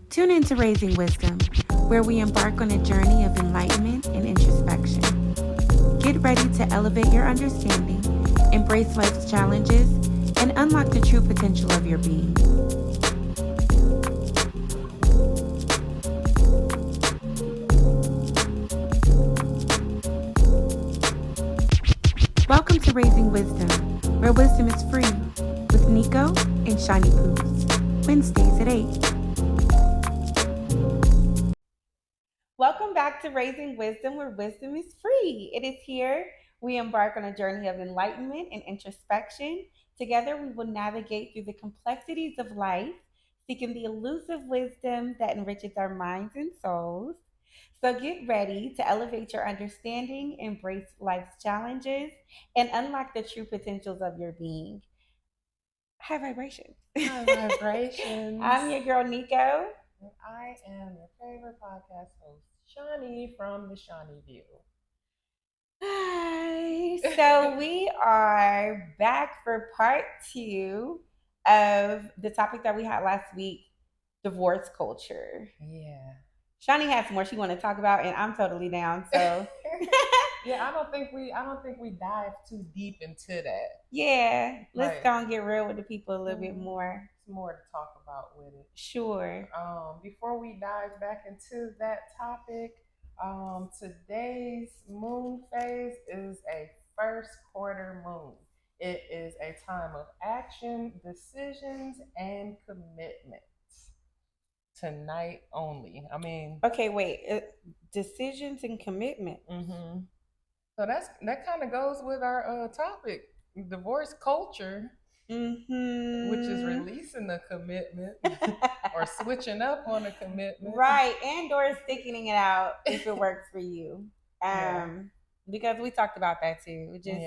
Tune into Raising Wisdom, where we embark on a journey of enlightenment and introspection. Get ready to elevate your understanding, embrace life's challenges, and unlock the true potential of your being. Welcome to Raising Wisdom, where wisdom is free, with Nico and Shani Poos, Wednesdays at 8. Welcome back to Raising Wisdom, where wisdom is free. It is here. We embark on a journey of enlightenment and introspection. Together, we will navigate through the complexities of life, seeking the elusive wisdom that enriches our minds and souls. So get ready to elevate your understanding, embrace life's challenges, and unlock the true potentials of your being. High vibrations. High vibrations. I'm your girl, Nico. And I am your favorite podcast host, Shani from the Shani View. Hi. So we are back for part 2 of the topic that we had last week, divorce culture. Yeah. Shani has more she want to talk about, and I'm totally down. So yeah, I don't think we dive too deep into that. Yeah, let's go and get real with the people a little bit more. It's more to talk about with it. Sure. Before we dive back into that topic, today's moon phase is a first quarter moon. It is a time of action, decisions, and commitment. Tonight only. I mean, okay, wait. Decisions and commitment. Mm-hmm. So that kind of goes with our topic, divorce culture, which is releasing the commitment or switching up on a commitment, right? And or sticking it out if it works for you. Because we talked about that too. Just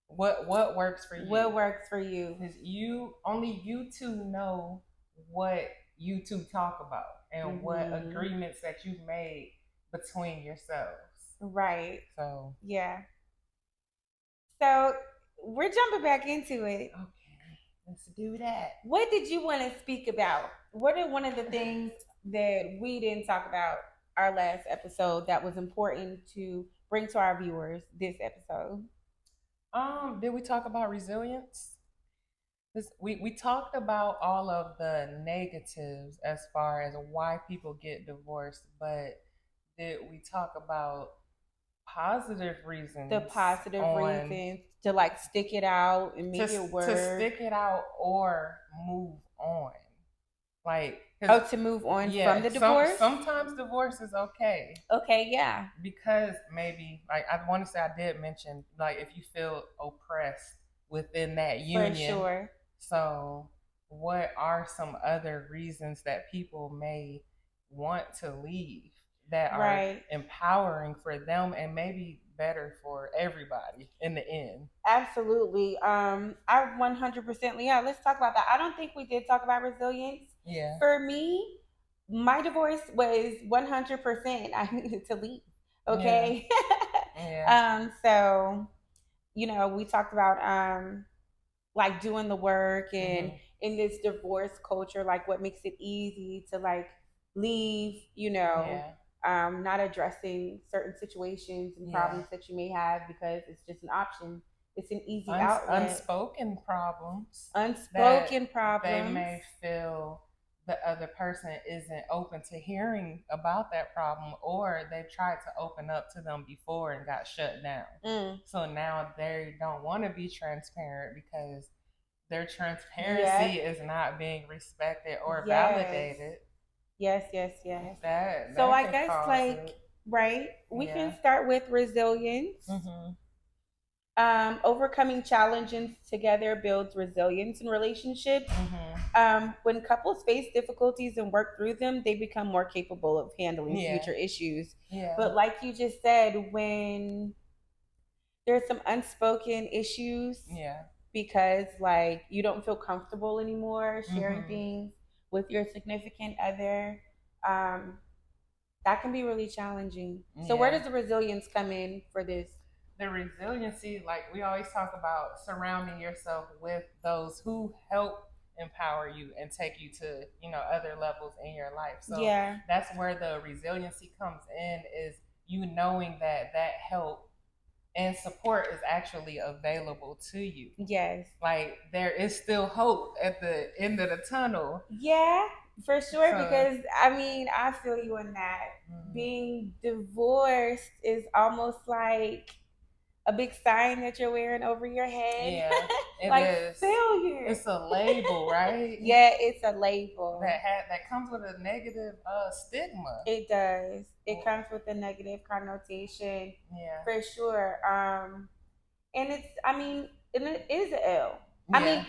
what works for you? What works for you? Because only you two know what you two talk about and what agreements that you've made between yourselves. Right. So yeah. So we're jumping back into it. Okay, let's do that. What did you want to speak about? What are one of the things that we didn't talk about our last episode that was important to bring to our viewers this episode? Did we talk about resilience? We talked about all of the negatives as far as why people get divorced, but did we talk about positive reasons? The positive reasons to like stick it out and make it work. To stick it out or move on. Like to move on from the divorce? Sometimes divorce is okay. Okay, yeah. Because maybe, like I want to say I did mention, like if you feel oppressed within that union. For sure. So what are some other reasons that people may want to leave that are empowering for them and maybe better for everybody in the end? Absolutely. I 100%. Yeah, let's talk about that. I don't think we did talk about resilience. Yeah. For me, my divorce was 100%. I needed to leave. Okay. Yeah. So, we talked about like doing the work and in this divorce culture, like what makes it easy to like leave, not addressing certain situations and problems that you may have because it's just an option. It's an easy outlet. Unspoken problems. They may feel the other person isn't open to hearing about that problem, or they tried to open up to them before and got shut down. So now they don't want to be transparent because their transparency is not being respected or validated. Yes. That so I guess like we can start with resilience. Overcoming challenges together builds resilience in relationships. When couples face difficulties and work through them, they become more capable of handling future issues. But like you just said, when there's some unspoken issues, because like you don't feel comfortable anymore sharing things with your significant other, that can be really challenging. So where does the resilience come in for this? The resiliency, like we always talk about, surrounding yourself with those who help empower you and take you to, other levels in your life. So yeah, that's where the resiliency comes in, is you knowing that help and support is actually available to you. yes. Like, there is still hope at the end of the tunnel. Yeah, for sure. Because I mean, I feel you on that. Being divorced is almost like a big sign that you're wearing over your head. Yeah, it like is. Failure. It's a label, right? Yeah, it's a label that comes with a negative stigma. It does. It comes with a negative connotation. Yeah, for sure. And it's, I mean, and it is an L. Yeah.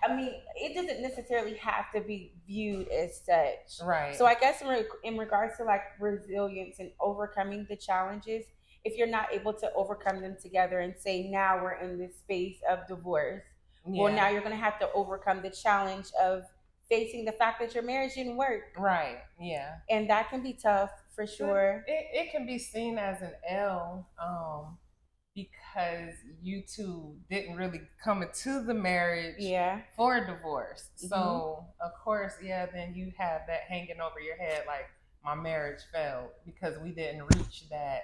I mean, it doesn't necessarily have to be viewed as such. Right. So I guess in regards to like resilience and overcoming the challenges, if you're not able to overcome them together and say, now we're in this space of divorce, well, now you're going to have to overcome the challenge of facing the fact that your marriage didn't work. Right. Yeah. And that can be tough for sure. It can be seen as an L, because you two didn't really come into the marriage for divorce. Mm-hmm. So of course, then you have that hanging over your head, like, my marriage failed because we didn't reach that,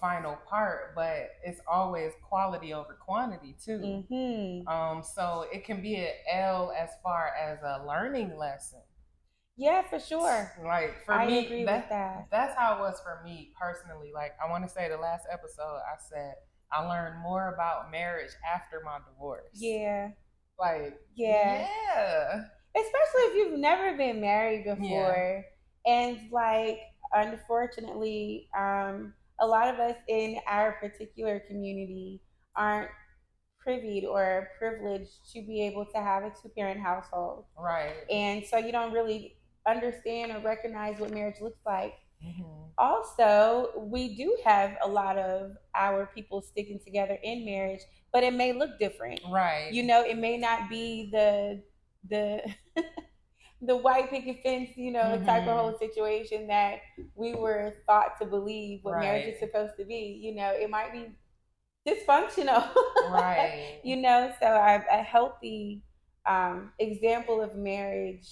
final part. But it's always quality over quantity too. Mm-hmm. So it can be an L as far as a learning lesson. Yeah, for sure. Like, for I me, agree with that. That's how it was for me personally. Like, I want to say the last episode, I said I learned more about marriage after my divorce. Yeah. Like, yeah. Especially if you've never been married before. Yeah. And like, unfortunately, a lot of us in our particular community aren't privy or privileged to be able to have a 2-parent household. Right. And so you don't really understand or recognize what marriage looks like. Mm-hmm. Also, we do have a lot of our people sticking together in marriage, but it may look different. Right. It may not be the the white picket fence, mm-hmm. type of whole situation that we were thought to believe what marriage is supposed to be. It might be dysfunctional. Right. So a healthy example of marriage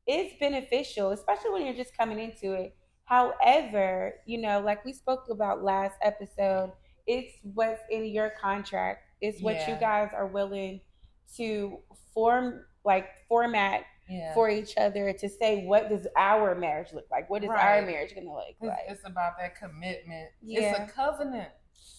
is beneficial, especially when you're just coming into it. However, like we spoke about last episode, it's what's in your contract. It's what you guys are willing to format for each other to say, what does our marriage look like? What is our marriage going to look like? It's about that commitment. Yeah. It's a covenant.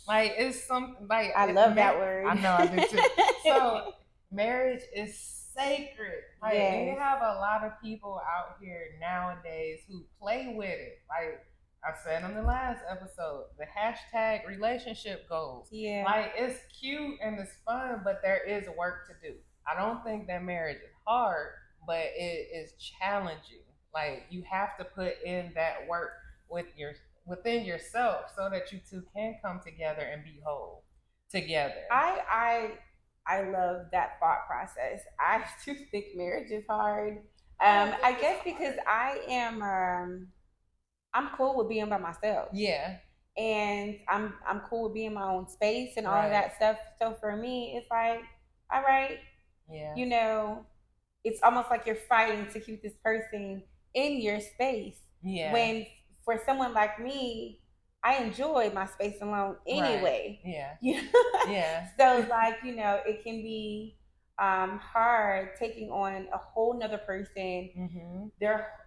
Like, it's something like, I love that word. I know, I do too. So marriage is sacred. Like, you have a lot of people out here nowadays who play with it. Like I said on the last episode, the hashtag relationship goals. Yeah. Like, it's cute and it's fun, but there is work to do. I don't think that marriage is hard, but it is challenging. Like, you have to put in that work within yourself so that you two can come together and be whole together. I love that thought process. I do think marriage is hard. I guess because I am I'm cool with being by myself. Yeah. And I'm cool with being in my own space and all of that stuff. So for me, it's like, all right. Yeah. It's almost like you're fighting to keep this person in your space. Yeah. When for someone like me, I enjoy my space alone anyway. Right. Yeah. Yeah. So like, it can be hard taking on a whole nother person. Mm-hmm.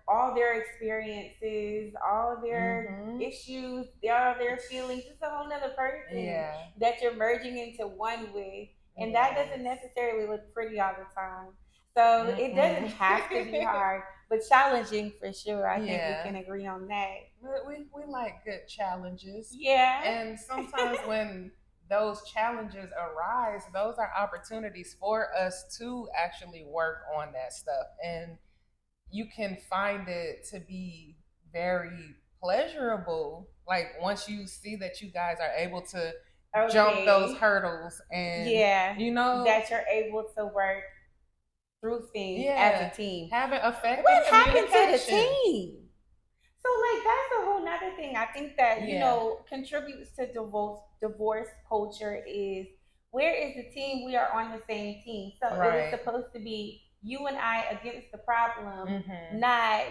All their experiences, all their issues, all their feelings. It's a whole nother person that you're merging into one with. And that doesn't necessarily look pretty all the time. So it doesn't have to be hard, but challenging for sure. I think we can agree on that. We like good challenges. Yeah. And sometimes when those challenges arise, those are opportunities for us to actually work on that stuff. And you can find it to be very pleasurable. Like, once you see that you guys are able to jump those hurdles and, that you're able to work through things as a team. Having effective What happened to the team? So like, that's a whole nother thing. I think that, contributes to divorce culture is, where is the team? We are on the same team. So it was supposed to be you and I against the problem, not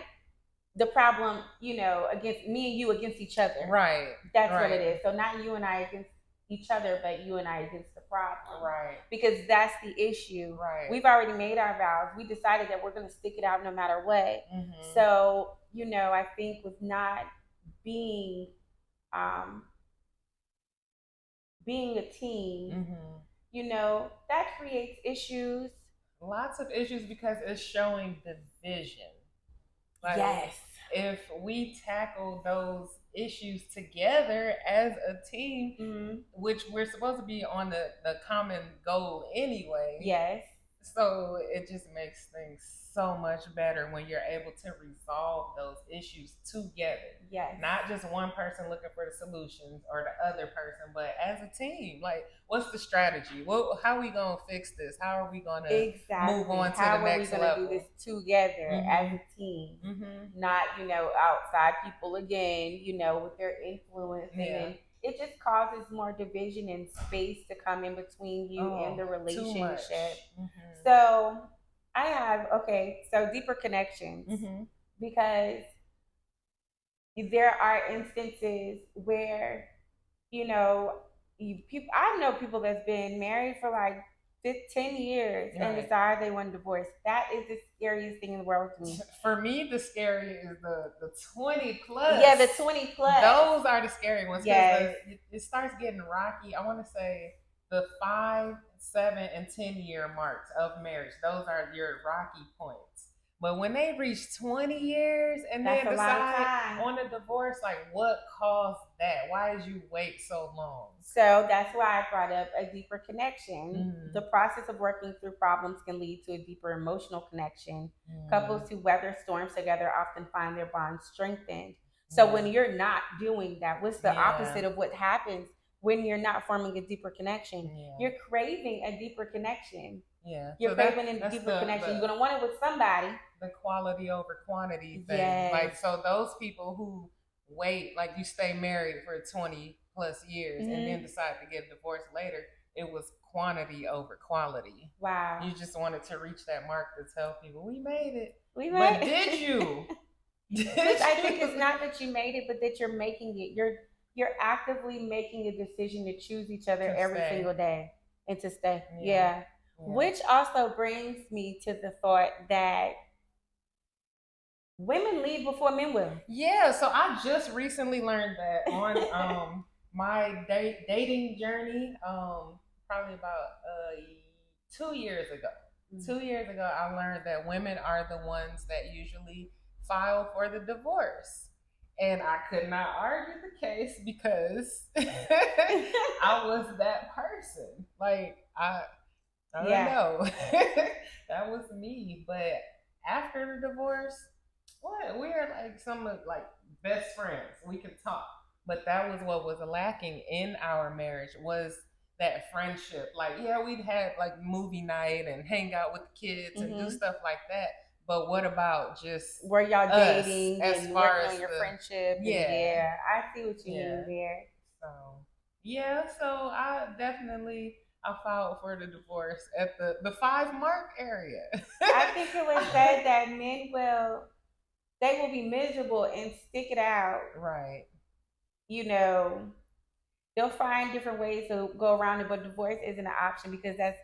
the problem, against me and you against each other. Right. That's right. what it is. So not you and I against each other, but you and I against the problem. Right. Because that's the issue. Right. We've already made our vows. We decided that we're going to stick it out no matter what. So, I think with not being being a team, that creates issues. Lots of issues because it's showing division. Like, yes. If we tackle those issues together as a team, which we're supposed to be on the common goal anyway. Yes. So it just makes things so much better when you're able to resolve those issues together. Yes. Not just one person looking for the solutions or the other person, but as a team. Like, what's the strategy? How are we going to fix this? How are we going to move on to the next level? How are we going to do this together as a team? Not, outside people again, with their influence. And it just causes more division and space to come in between you and the relationship. So I have, so deeper connections, because there are instances where, I know people that's been married for like 10 years and decide they want a divorce. That is the scariest thing in the world to me. For me, the scary is the 20 plus. Yeah, the 20 plus. Those are the scary ones. Yes. It starts getting rocky. I want to say the 5, 7, and 10-year marks of marriage. Those are your rocky points. But when they reach 20 years and then decide on a divorce, like, what caused that? Why did you wait so long? So that's why I brought up a deeper connection. The process of working through problems can lead to a deeper emotional connection. Couples who weather storms together often find their bond strengthened. So when you're not doing that, what's the opposite of what happens when you're not forming a deeper connection? You're craving a deeper connection. You're craving a deeper connection. You're going to want it with somebody. The quality over quantity thing. Yes. Like, so those people who wait, like, you stay married for 20 plus years and then decide to get divorced later, it was quantity over quality. Wow. You just wanted to reach that mark to tell people, we made it. But did you? I think it's not that you made it, but that you're making it. You're actively making a decision to choose each other every single day and to stay. Yeah. Which also brings me to the thought that women leave before men will. Yeah, so I just recently learned that on my dating journey, probably about 2 years ago. 2 years ago, I learned that women are the ones that usually file for the divorce. And I could not argue the case because I was that person. Like, I don't know. That was me. But after the divorce, we're like some like best friends. We can talk. But that was what was lacking in our marriage, was that friendship. Like, we'd have like movie night and hang out with the kids and do stuff like that. But what about just were y'all dating as and far working as on your friendship? Yeah, I see what you mean there. So I definitely filed for the divorce at the 5 mark area. I think it was said that men will be miserable and stick it out. Right. They'll find different ways to go around it, but divorce isn't an option because that's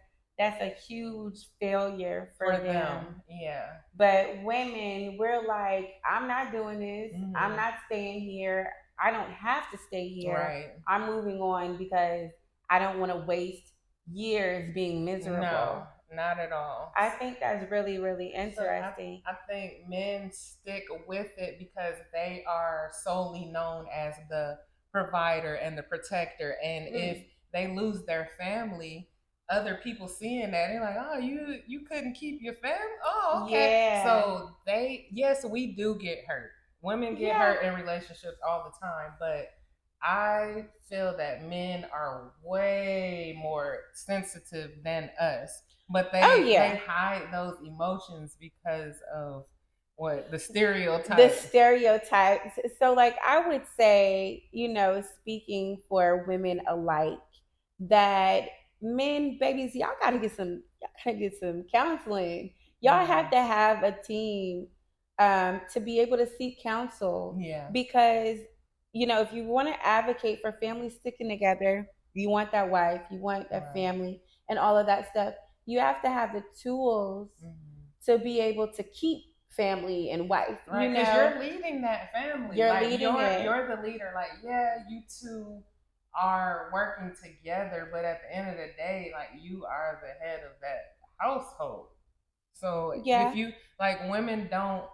a huge failure for them. Yeah. But women, we're like, I'm not doing this. I'm not staying here. I don't have to stay here. Right. I'm moving on because I don't want to waste years being miserable. No, not at all. I think that's really, really interesting. So I think men stick with it because they are solely known as the provider and the protector. And if they lose their family, other people seeing that, they're like, oh, you couldn't keep your family? Oh, okay. Yeah. So we do get hurt. Women get hurt in relationships all the time, but I feel that men are way more sensitive than us. But they hide those emotions because of what? The stereotypes. So, like, I would say, speaking for women alike, that men, babies, y'all gotta get some counseling. Y'all have to have a team to be able to seek counsel. Because, if you want to advocate for families sticking together, you want that wife, you want that family, and all of that stuff, you have to have the tools to be able to keep family and wife. Right, because you're leading that family. You're the leader. Like, yeah, you two are working together, but at the end of the day, like, you are the head of that household. So if you, like, women don't,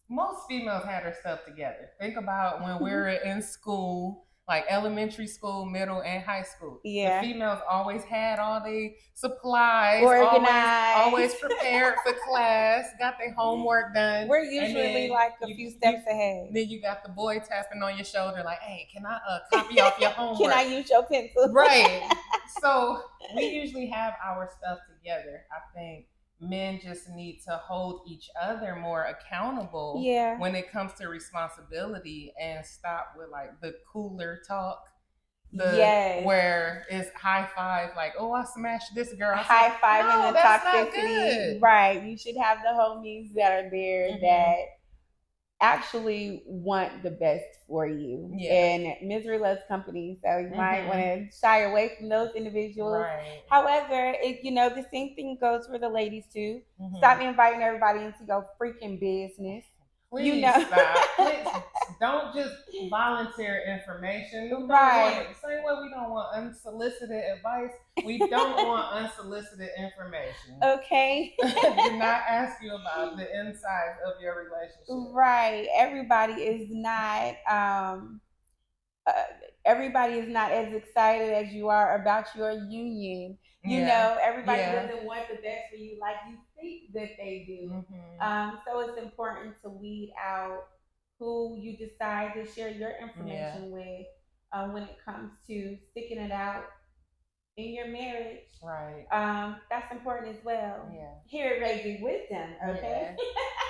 most females had their stuff together. Think about when we were in school, like elementary school, middle, and high school. The females always had all the supplies, always prepared for class, got their homework done. We're usually like a few steps ahead. Then you got the boy tapping on your shoulder like, hey, can I copy off your homework? Can I use your pencil? Right. So we usually have our stuff together. I think men just need to hold each other more accountable when it comes to responsibility and stop with like the cooler talk. Where it's high five, like, oh, I smashed this girl. High five and the toxicity. Right. You should have the homies that are there that actually want the best for you. And misery loves company, so you might want to shy away from those individuals. However, the same thing goes for the ladies too. Stop inviting everybody into your freaking business. Please stop. Please don't just volunteer information. Right. Same way we don't want unsolicited advice, we don't want unsolicited information. Okay. Did not ask you about the insides of your relationship. Right. Everybody is not as excited as you are about your union. Everybody doesn't want the best for you like you think that they do. So it's important to weed out who you decide to share your information with when it comes to sticking it out in your marriage. Right. That's important as well. Here at Raising Wisdom, okay?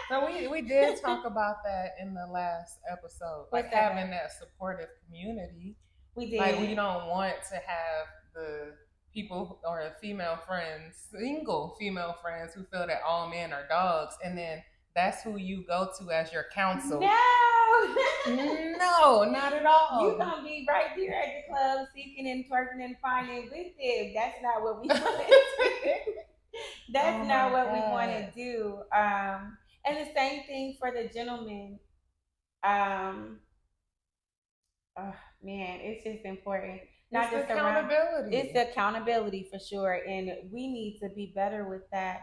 So we did talk about that in the last episode. Like having that supportive community. We did. Like, we don't want to have the people or female friends, single female friends who feel that all men are dogs, and then that's who you go to as your counsel. No, not at all. You're going to be right there at the club seeking and twerking and finding with them. That's not what we want to do. That's not what we want to do. And the same thing for the gentlemen. Man, it's just important. Not just accountability. It's the accountability for sure, and we need to be better with that.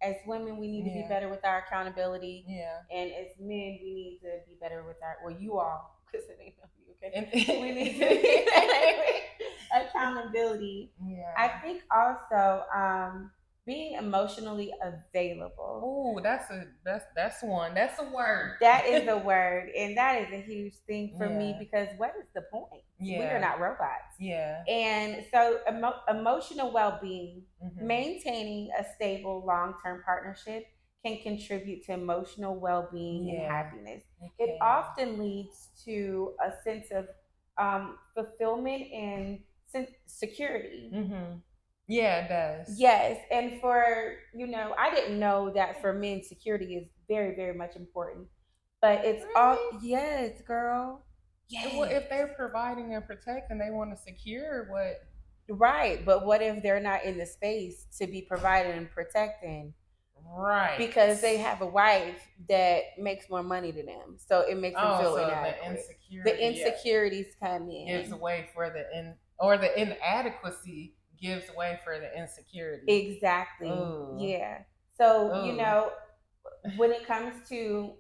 As women, we need to be better with our accountability. And as men, we need to be better with our. Well, you all, because it ain't you, okay? We need to be better with accountability. I think also being emotionally available. Oh, that's one. That's a word. That is a word, and that is a huge thing for me because what is the point? We are not robots. And so emotional well-being, maintaining a stable long-term partnership can contribute to emotional well-being and happiness. It often leads to a sense of fulfillment and security. Yeah, it does. Yes, and for, I didn't know that for men, security is very, very much important. But it's all, yes, girl. Yes. Well, if they're providing and protecting, they want to secure what. Right, but what if they're not in the space to be providing and protecting? Right. Because they have a wife that makes more money than them. So it makes them feel inadequate. The insecurities come in. Gives away for the inadequacy gives way for the insecurity. Exactly. Ooh. Yeah. So, when it comes to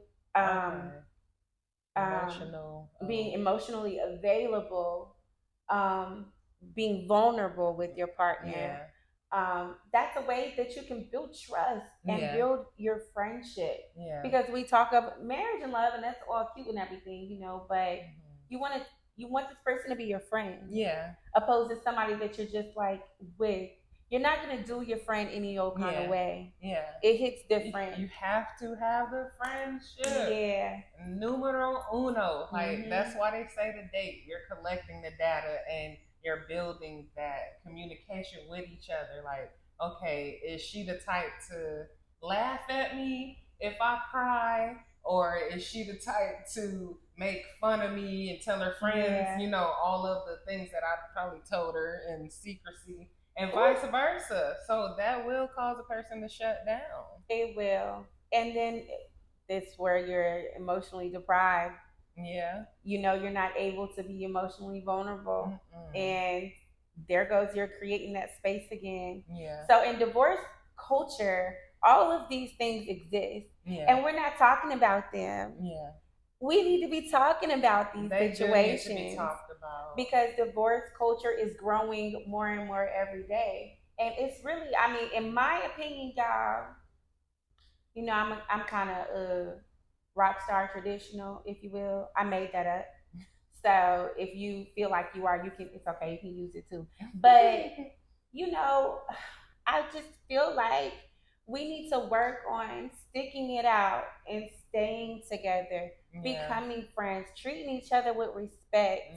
being emotionally available, being vulnerable with your partner, that's a way that you can build trust and build your friendship. Because we talk about marriage and love, and that's all cute and everything, but you want this person to be your friend. Opposed to somebody that you're just like with. You're not going to do your friend any old kind of way. It hits different. You have to have the friendship. Numero uno. Like, that's why they say to date. You're collecting the data and you're building that communication with each other. Like, okay, is she the type to laugh at me if I cry, or is she the type to make fun of me and tell her friends, all of the things that I probably told her in secrecy, and vice versa. So that will cause a person to shut down. It will. And then it's where you're emotionally deprived. Yeah. You're not able to be emotionally vulnerable. And there goes you're creating that space again. Yeah. So in divorce culture, all of these things exist. Yeah. And we're not talking about them. Yeah. We need to be talking about these situations. They need to be talked about. Because divorce culture is growing more and more every day. And it's really, in my opinion, y'all, I'm kind of rock star traditional, if you will. I made that up. So if you feel like you are, it's okay, you can use it too. But I just feel like we need to work on sticking it out and staying together, becoming friends, treating each other with respect,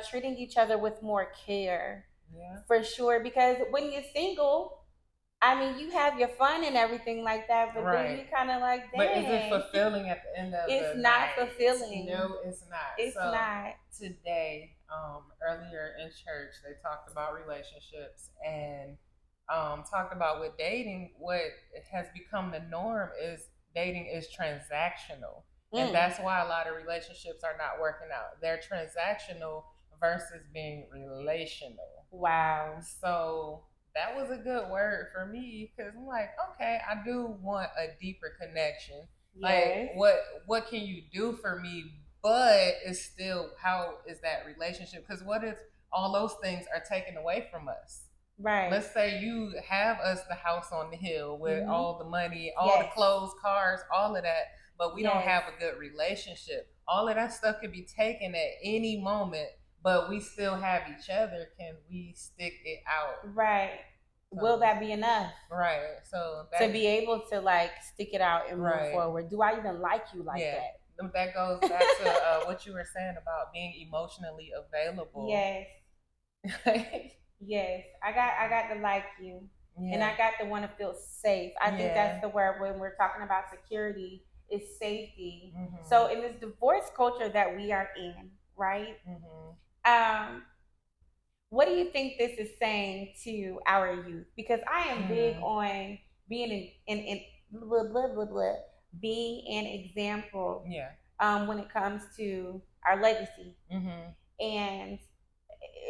treating each other with more care. Yeah. For sure. Because when you're single, you have your fun and everything like that, but then you kind of like, dang. But is it fulfilling at the end of the night? It's not fulfilling. No, it's not. It's not. Today, earlier in church, they talked about relationships and talked about with dating, what has become the norm is dating is transactional. And that's why a lot of relationships are not working out. They're transactional versus being relational. Wow. So that was a good word for me, because I'm like, okay, I do want a deeper connection. Yes. Like, what can you do for me? But it's still, how is that relationship? Because what if all those things are taken away from us? Right. Let's say you have us the house on the hill with all the money, all the clothes, cars, all of that, but we don't have a good relationship. All of that stuff can be taken at any moment, but we still have each other. Can we stick it out? Right. So, will that be enough? Right. So to be able to stick it out and move forward. Do I even like you like that? That goes back to what you were saying about being emotionally available. Yes. Yes. I got to like you. Yeah. And I got to want to feel safe. I think that's the word when we're talking about security, is safety. So in this divorce culture that we are in, right? What do you think this is saying to our youth? Because I am big on being in blah, blah, blah, blah, being an example. Yeah. When it comes to our legacy. And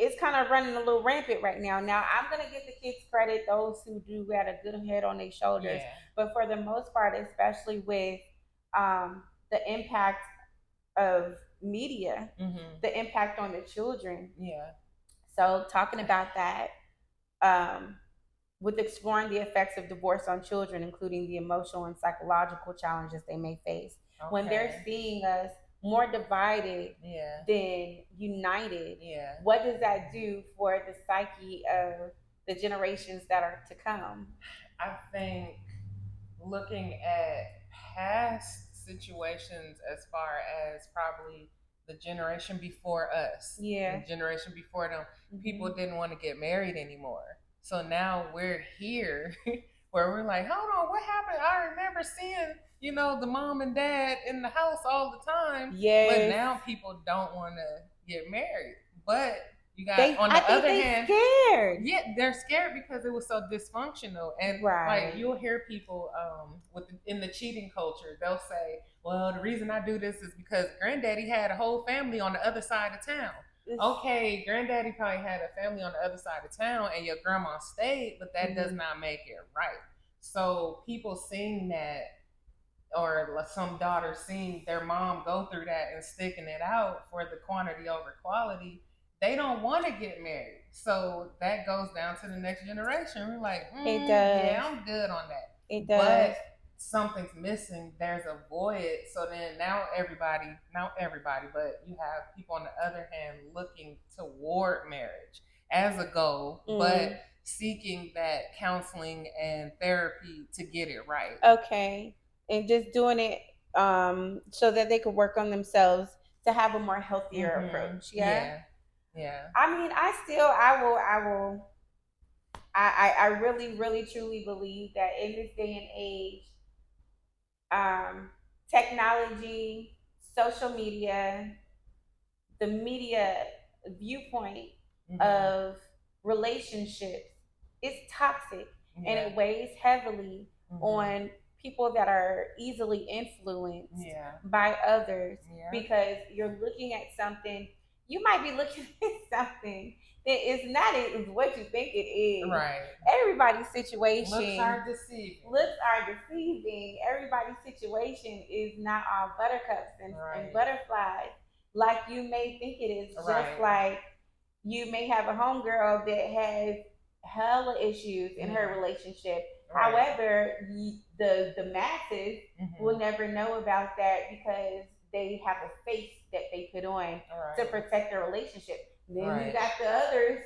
it's kind of running a little rampant right now. Now, I'm going to give the kids credit, those who do got a good head on their shoulders. Yeah. But for the most part, especially with the impact of media, the impact on the children. Yeah. So talking about that, with exploring the effects of divorce on children, including the emotional and psychological challenges they may face. Okay. When they're seeing us more divided than united, what does that do for the psyche of the generations that are to come? I think looking at past situations, as far as probably the generation before us, the generation before them, people didn't want to get married anymore. So now we're here where we're like, hold on, what happened? I remember seeing, the mom and dad in the house all the time. Yes. But now people don't want to get married. But you got, on the other hand, scared. Yeah, they're scared because it was so dysfunctional. And like, you'll hear people in the cheating culture, they'll say, well, the reason I do this is because granddaddy had a whole family on the other side of town. Okay, granddaddy probably had a family on the other side of town and your grandma stayed, but that does not make it right. So people seeing that, or some daughters seeing their mom go through that and sticking it out for the quantity over quality, they don't want to get married. So that goes down to the next generation. We're like, it does. Yeah, I'm good on that. It does. But something's missing. There's a void. So then now everybody, but you have people on the other hand looking toward marriage as a goal, but seeking that counseling and therapy to get it right. Okay. And just doing it so that they could work on themselves to have a more healthier approach. Yeah. Yeah. I I really, really, truly believe that in this day and age, technology, social media, the media viewpoint of relationships is toxic, and it weighs heavily on people that are easily influenced by others, because you're looking at something, you might be looking at something that is not what you think it is. Right. Everybody's situation looks are deceiving. Everybody's situation is not all buttercups and butterflies like you may think it is. Just like you may have a homegirl that has hella issues in her relationship. However, the masses will never know about that because they have a face that they put on to protect their relationship. Then you got the others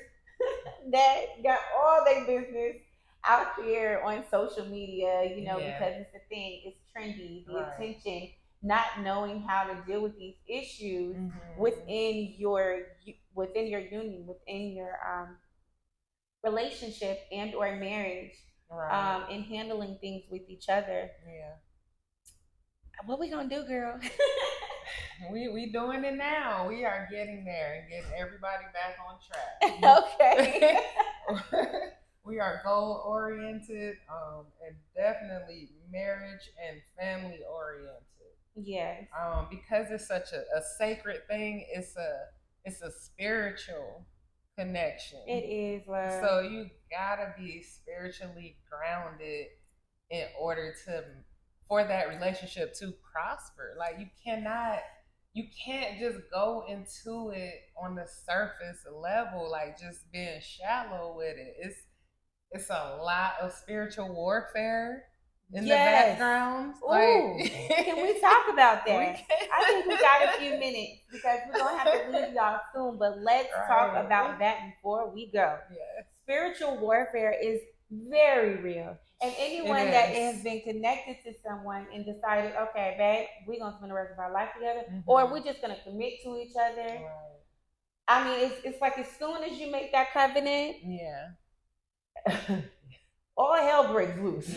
that got all their business out there on social media, because it's a thing, it's trendy, the attention, not knowing how to deal with these issues within your union, within your relationship and or marriage, and handling things with each other. What we gonna do, girl? we doing it now. We are getting there and getting everybody back on track. Okay. We are goal oriented, and definitely marriage and family oriented. Yes. Because it's such a sacred thing. It's a spiritual connection. It is, love. So you gotta be spiritually grounded in order for that relationship to prosper. Like you can't just go into it on the surface level, like just being shallow with it. It's a lot of spiritual warfare in the background. Ooh, like, can we talk about that? I think we got a few minutes because we're gonna have to leave y'all soon, but let's talk about that before we go. Spiritual warfare is very real. And anyone that has been connected to someone and decided, okay, babe, we're gonna spend the rest of our life together, or we're just gonna commit to each other. I mean, it's like as soon as you make that covenant, all hell breaks loose.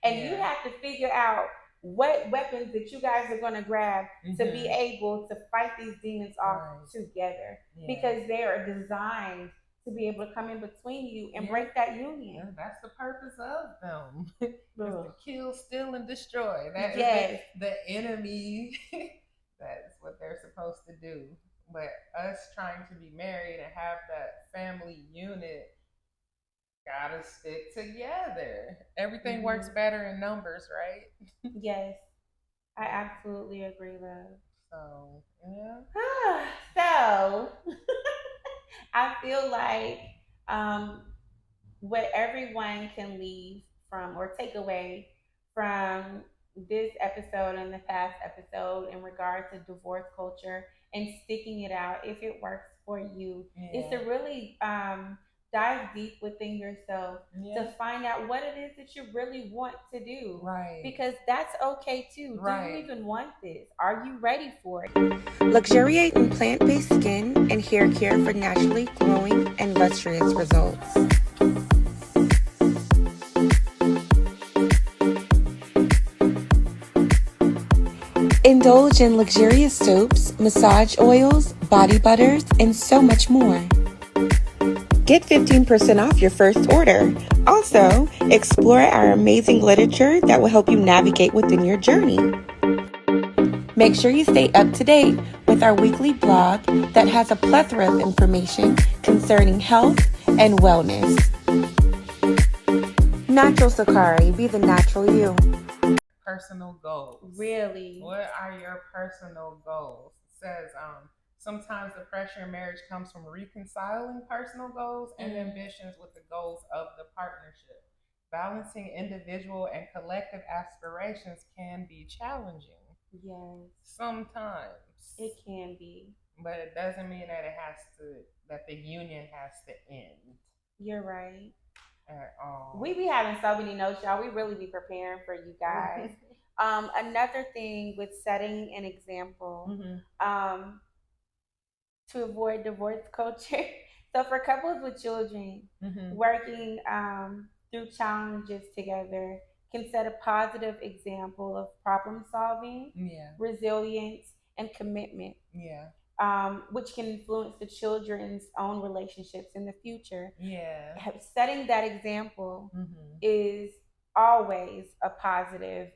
And you have to figure out what weapons that you guys are going to grab to be able to fight these demons off together, because they are designed to be able to come in between you and break that union. That's the purpose of them. Is to kill, steal, and destroy. That is the enemy. That's what they're supposed to do. But us trying to be married and have that family unit, gotta stick together. Everything works better in numbers, right? Yes, I absolutely agree, love. So, yeah. So, I feel like what everyone can leave from or take away from this episode and the past episode in regard to divorce culture and sticking it out, if it works for you, is to really dive deep within yourself to find out what it is that you really want to do. Because that's okay too. Do you even want this? Are you ready for it? Luxuriate in plant-based skin and hair care for naturally glowing and lustrous results. Indulge in luxurious soaps, massage oils, body butters, and so much more. Get 15% off your first order. Also, explore our amazing literature that will help you navigate within your journey. Make sure you stay up to date with our weekly blog that has a plethora of information concerning health and wellness. Natural Sakari, be the natural you. Personal goals. Really? What are your personal goals? It says, sometimes the pressure in marriage comes from reconciling personal goals and ambitions with the goals of the partnership. Balancing individual and collective aspirations can be challenging. Yes. Sometimes. It can be. But it doesn't mean that that the union has to end. You're right. At all. We be having so many notes, y'all. We really be preparing for you guys. Another thing with setting an example, to avoid divorce culture, So for couples with children, working through challenges together can set a positive example of problem solving, resilience, and commitment. Which can influence the children's own relationships in the future. Setting that example is always a positive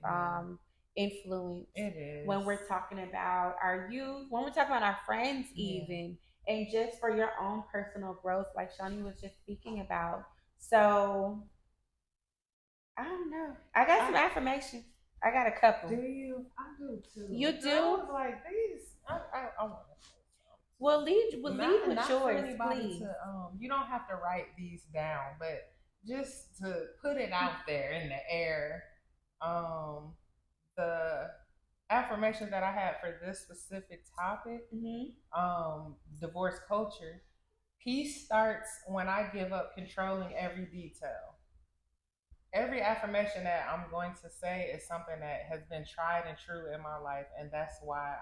influence. It is. When we're talking about our youth, when we're talking about our friends, even, and just for your own personal growth, like Shawnee was just speaking about. So, I don't know. I got some affirmations. I got a couple. Do you? I do too. You do? I was like, these. I want to say something. Well, lead with yours, please. You don't have to write these down, but just to put it out there in the air. The affirmation that I had for this specific topic, divorce culture, peace starts when I give up controlling every detail. Every affirmation that I'm going to say is something that has been tried and true in my life, and that's why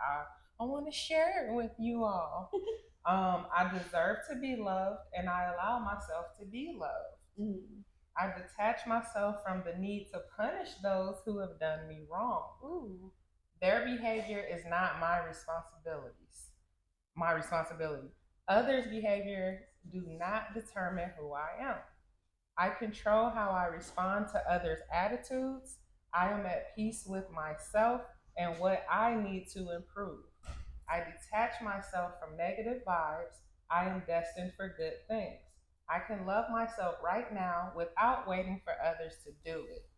I want to share it with you all. I deserve to be loved, and I allow myself to be loved. I detach myself from the need to punish those who have done me wrong. Their behavior is not my responsibility. Others' behavior do not determine who I am. I control how I respond to others' attitudes. I am at peace with myself and what I need to improve. I detach myself from negative vibes. I am destined for good things. I can love myself right now without waiting for others to do it.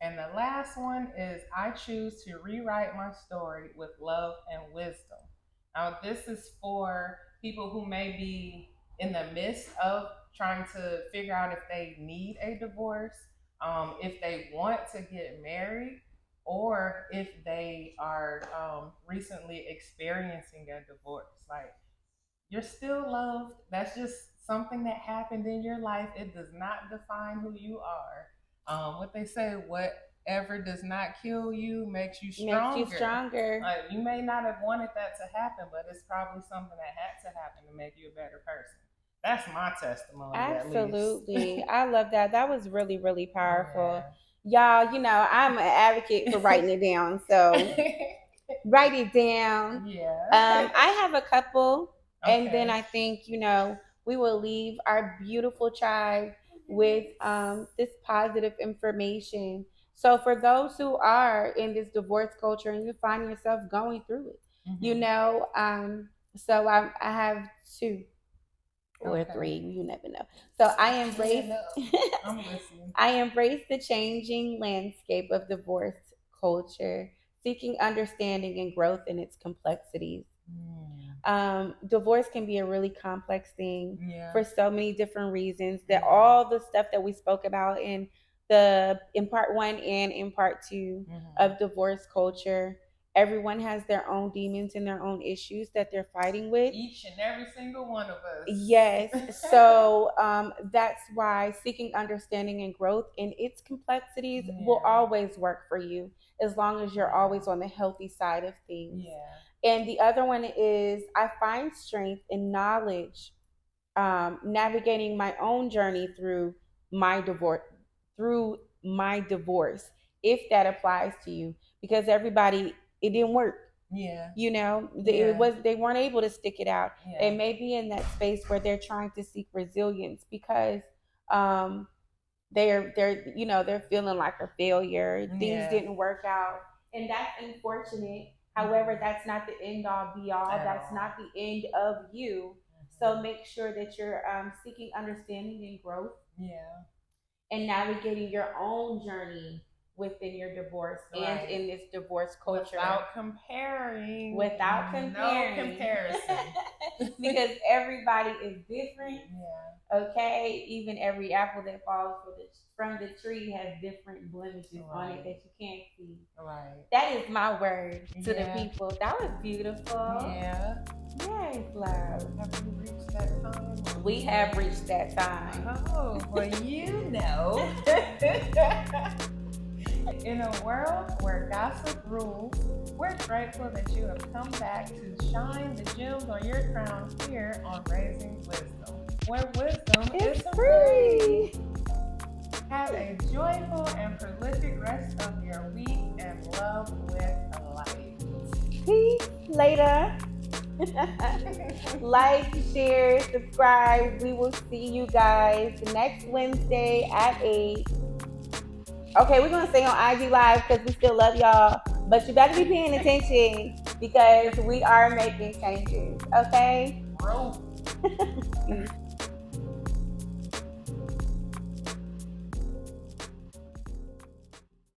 And the last one is I choose to rewrite my story with love and wisdom. Now, this is for people who may be in the midst of trying to figure out if they need a divorce, if they want to get married, or if they are recently experiencing a divorce. Like, you're still loved. That's just something that happened in your life. It does not define who you are. What they say, whatever does not kill you makes you stronger. Like, you may not have wanted that to happen, but it's probably something that had to happen to make you a better person. That's my testimony. Absolutely. I love that. That was really, really powerful. Yeah. Y'all, I'm an advocate for writing it down. So write it down. I have a couple. Okay. And then I think, we will leave our beautiful tribe with this positive information. So for those who are in this divorce culture and you find yourself going through it, so I have two or three, you never know. So I embrace the changing landscape of divorce culture, seeking understanding and growth in its complexities. Divorce can be a really complex thing for so many different reasons. That all the stuff that we spoke about in part 1 and in part 2 of divorce culture, everyone has their own demons and their own issues that they're fighting with. Each and every single one of us. Yes. So that's why seeking understanding and growth in its complexities will always work for you, as long as you're always on the healthy side of things. And the other one is I find strength in knowledge, navigating my own journey through my divorce, if that applies to you, because everybody, it didn't work. They weren't able to stick it out. They may be in that space where they're trying to seek resilience because they're feeling like a failure. Things didn't work out, and that's unfortunate. However, that's not the end all be all. That's not the end of you. So make sure that you're seeking understanding and growth. And navigating your own journey within your divorce and in this divorce culture. Without comparing. No comparison. Because everybody is different. Okay? Even every apple that falls from the tree has different blemishes on it that you can't see. That is my word to the people. That was beautiful. Yay, Flo. Have we reached that time? We have reached that time. Oh, well, in a world where gossip rules, we're grateful that you have come back to shine the gems on your crown here on Raising Wisdom. where wisdom is free. Have a joyful and prolific rest of your week and love with light. Peace. Later. Like, share, subscribe. We will see you guys next Wednesday at 8. Okay, we're gonna stay on IG Live because we still love y'all. But you better be paying attention because we are making changes. Okay? Bro.